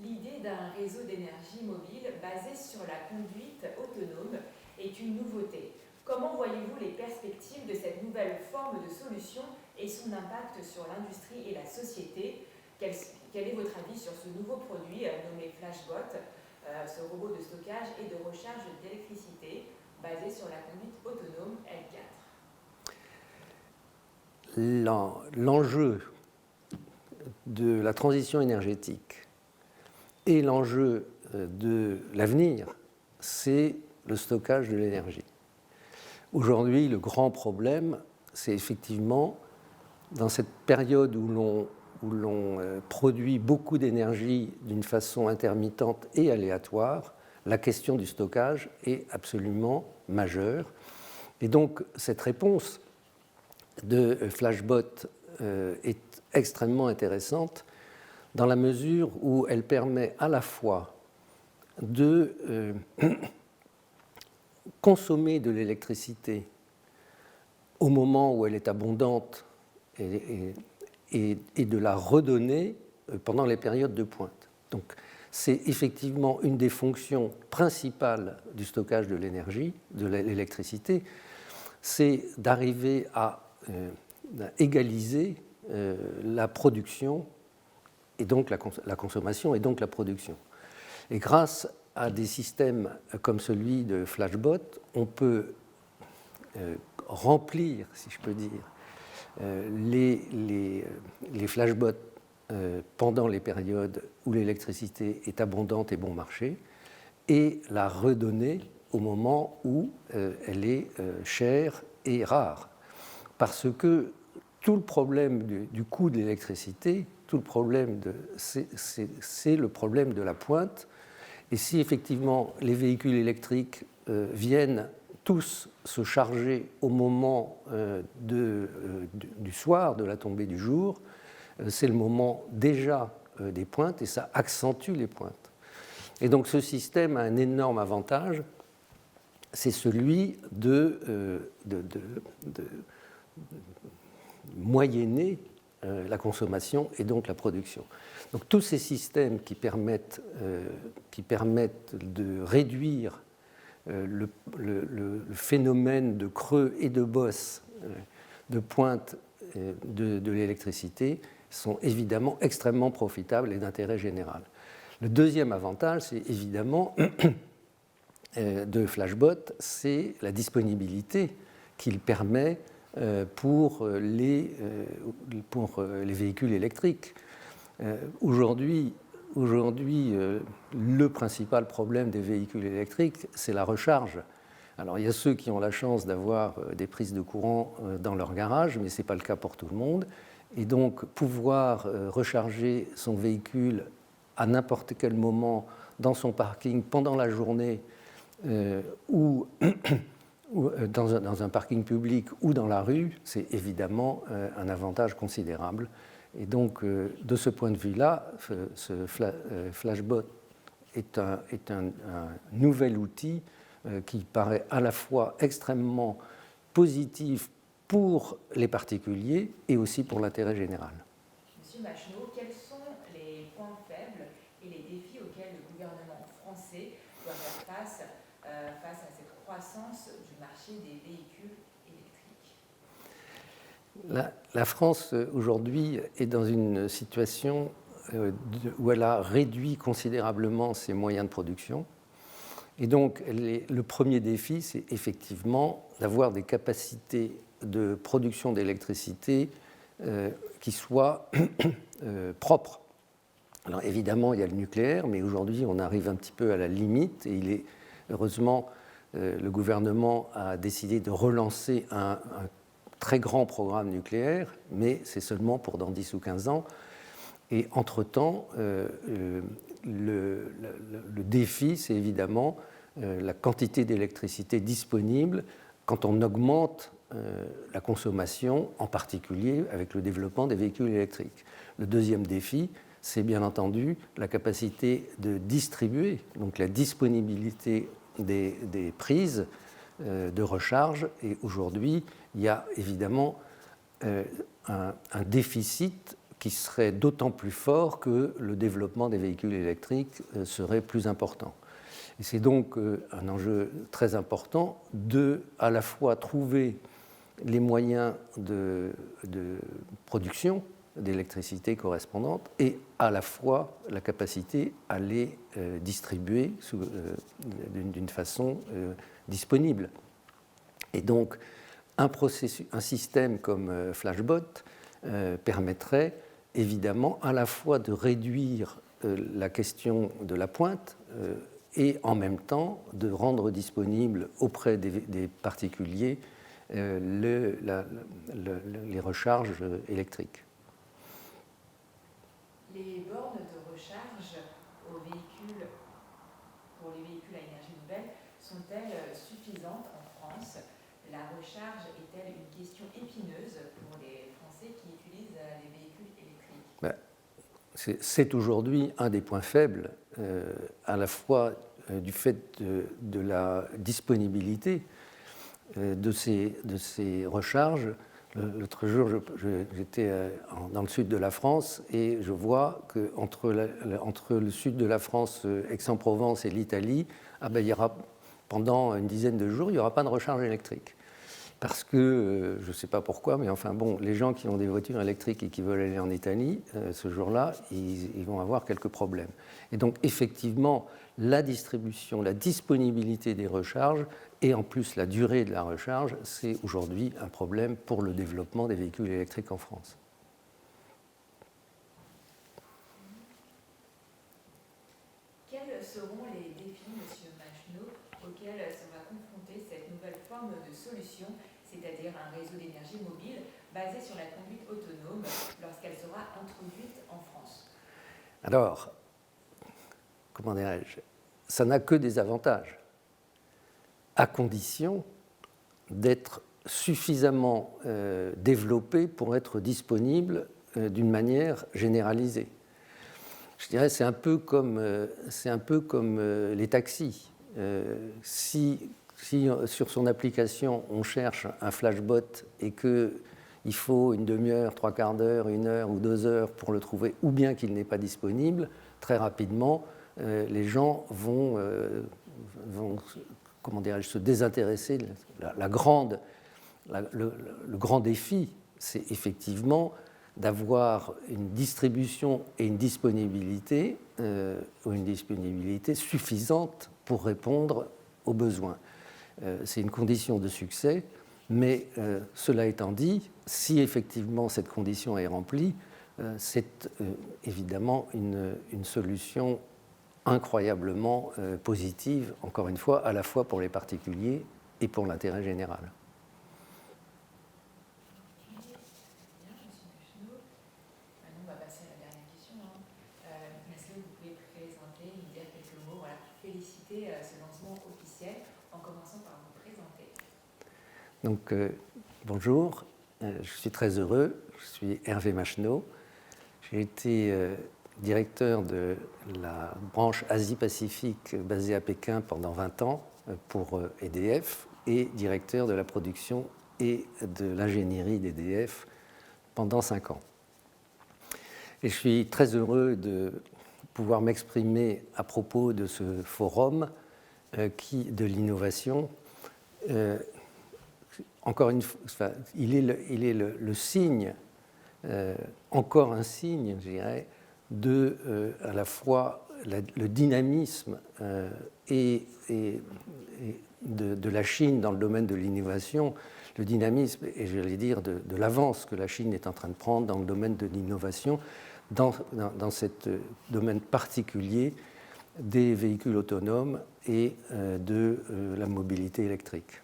L'idée d'un réseau d'énergie mobile basé sur la conduite autonome est une nouveauté. Comment voyez-vous les perspectives de cette nouvelle forme de solution et son impact sur l'industrie et la société? Quel est votre avis sur ce nouveau produit nommé Flashbot, ce robot de stockage et de recharge d'électricité basé sur la conduite autonome L4? L'enjeu de la transition énergétique et l'enjeu de l'avenir, c'est le stockage de l'énergie. Aujourd'hui, le grand problème, c'est effectivement, dans cette période où l'on produit beaucoup d'énergie d'une façon intermittente et aléatoire, la question du stockage est absolument majeure. Et donc, cette réponse de Flashbot est extrêmement intéressante dans la mesure où elle permet à la fois de consommer de l'électricité au moment où elle est abondante et de la redonner pendant les périodes de pointe. Donc, c'est effectivement une des fonctions principales du stockage de l'énergie, de l'électricité, c'est d'arriver à égaliser la production et donc la consommation et donc la production. Et grâce à des systèmes comme celui de Flashbot, on peut remplir, si je peux dire, les flashbots pendant les périodes où l'électricité est abondante et bon marché et la redonner au moment où elle est chère et rare. Parce que tout le problème du coût de l'électricité, c'est le problème de la pointe. Et si effectivement les véhicules électriques viennent tous se charger au moment du soir, de la tombée du jour, c'est le moment déjà des pointes et ça accentue les pointes. Et donc ce système a un énorme avantage, c'est celui de moyenner la consommation et donc la production. Donc tous ces systèmes qui permettent de réduire le phénomène de creux et de bosse de pointe de l'électricité sont évidemment extrêmement profitables et d'intérêt général. Le deuxième avantage, c'est évidemment de Flashbot, c'est la disponibilité qu'il permet pour les véhicules électriques. Aujourd'hui, le principal problème des véhicules électriques, c'est la recharge. Alors, il y a ceux qui ont la chance d'avoir des prises de courant dans leur garage, mais ce n'est pas le cas pour tout le monde. Et donc, pouvoir recharger son véhicule à n'importe quel moment dans son parking pendant la journée ou dans un parking public ou dans la rue, c'est évidemment un avantage considérable. Et donc, de ce point de vue-là, ce Flashbot est un nouvel outil qui paraît à la fois extrêmement positif pour les particuliers et aussi pour l'intérêt général. Monsieur Macheneau, quels sont les points faibles et les défis auxquels le gouvernement français doit faire face à cette croissance du marché des véhicules électriques? La France, aujourd'hui, est dans une situation où elle a réduit considérablement ses moyens de production. Et donc, le premier défi, c'est effectivement d'avoir des capacités de production d'électricité qui soient propres. Alors, évidemment, il y a le nucléaire, mais aujourd'hui, on arrive un petit peu à la limite. Et heureusement, le gouvernement a décidé de relancer un très grand programme nucléaire, mais c'est seulement pour dans 10 ou 15 ans. Et entre-temps, le défi, c'est évidemment la quantité d'électricité disponible quand on augmente la consommation, en particulier avec le développement des véhicules électriques. Le deuxième défi, c'est bien entendu la capacité de distribuer, donc la disponibilité des prises de recharge. Et aujourd'hui, il y a évidemment un déficit qui qui serait d'autant plus fort que le développement des véhicules électriques serait plus important. Et c'est donc un enjeu très important de à la fois trouver les moyens de production d'électricité correspondante et à la fois la capacité à les distribuer d'une façon disponible. Et donc, un système comme Flashbot permettrait évidemment à la fois de réduire la question de la pointe et en même temps de rendre disponible auprès des particuliers les recharges électriques. Les bornes de recharge pour les véhicules à énergie nouvelle sont-elles suffisantes en France? La recharge est-elle une question épineuse pour les Français qui utilisent les véhicules électriques? C'est aujourd'hui un des points faibles, à la fois du fait de la disponibilité de ces recharges. L'autre jour, j'étais dans le sud de la France et je vois qu'entre le sud de la France, Aix-en-Provence et l'Italie, il y aura, pendant une dizaine de jours, il n'y aura pas de recharge électrique. Parce que, je ne sais pas pourquoi, mais enfin bon, les gens qui ont des voitures électriques et qui veulent aller en Italie, ce jour-là, ils vont avoir quelques problèmes. Et donc, effectivement, la distribution, la disponibilité des recharges et en plus la durée de la recharge, c'est aujourd'hui un problème pour le développement des véhicules électriques en France. Quels seront les défis, M. Macheneau, auxquels sera confrontée cette nouvelle forme de solution, c'est-à-dire un réseau d'énergie mobile basé sur la conduite autonome lorsqu'elle sera introduite en France? Alors, comment dirais-je, ça n'a que des avantages, à condition d'être suffisamment développé pour être disponible d'une manière généralisée. Je dirais c'est un peu comme les taxis. Si sur son application on cherche un flashbot et qu'il faut une demi-heure, trois quarts d'heure, 1 heure ou 2 heures pour le trouver, ou bien qu'il n'est pas disponible, très rapidement, les gens vont comment dirais-je, se désintéresser. Le grand défi, c'est effectivement d'avoir une distribution et une disponibilité suffisante pour répondre aux besoins. C'est une condition de succès, mais cela étant dit, si effectivement cette condition est remplie, c'est évidemment une solution incroyablement positive, encore une fois, à la fois pour les particuliers et pour l'intérêt général. On va passer à la dernière question. Est-ce que vous pouvez présenter, nous dire quelques mots, pour féliciter ce lancement officiel, en commençant par vous présenter? Donc, bonjour, je suis très heureux, je suis Hervé Macheneau. J'ai été directeur de la branche Asie-Pacifique basée à Pékin pendant 20 ans pour EDF et directeur de la production et de l'ingénierie d'EDF pendant 5 ans. Et je suis très heureux de pouvoir m'exprimer à propos de ce forum de l'innovation. Encore une fois, il est le signe, encore un signe, je dirais, à la fois le dynamisme et de la Chine dans le domaine de l'innovation, le dynamisme et j'allais dire de l'avance que la Chine est en train de prendre dans le domaine de l'innovation, dans ce domaine particulier des véhicules autonomes et de la mobilité électrique.